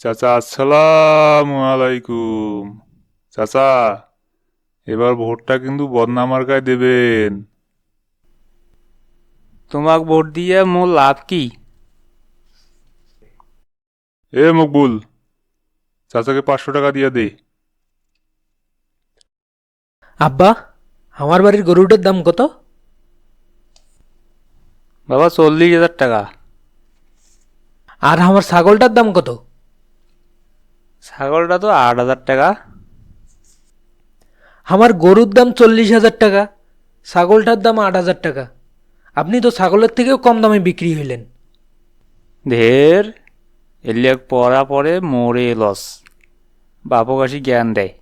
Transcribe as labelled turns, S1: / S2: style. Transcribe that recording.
S1: চাচা আসসালামু আলাইকুম। চাচা, এবার ভোটটা কিন্তু বদনা মার্কায় দেবেন।
S2: তোমাক ভোট দিয়ে মোর লাভ কি?
S1: এ মকবুল, চাচাকে 500 টাকা দিয়ে দে।
S3: আব্বা, আমার বাড়ির গরুটার দাম কত?
S2: বাবা 40,000 টাকা।
S3: আর আমার ছাগলটার দাম কত?
S2: ছাগলটা তো 8,000 টাকা।
S3: আমার গরুর দাম 40,000 টাকা, ছাগলটার দাম 8,000 টাকা। আপনি তো ছাগলের থেকেও কম দামে বিক্রি হইলেন।
S2: ঢের এলিয়াক পড়া পরে মোরে লস। বাপকাশি জ্ঞান দেয়।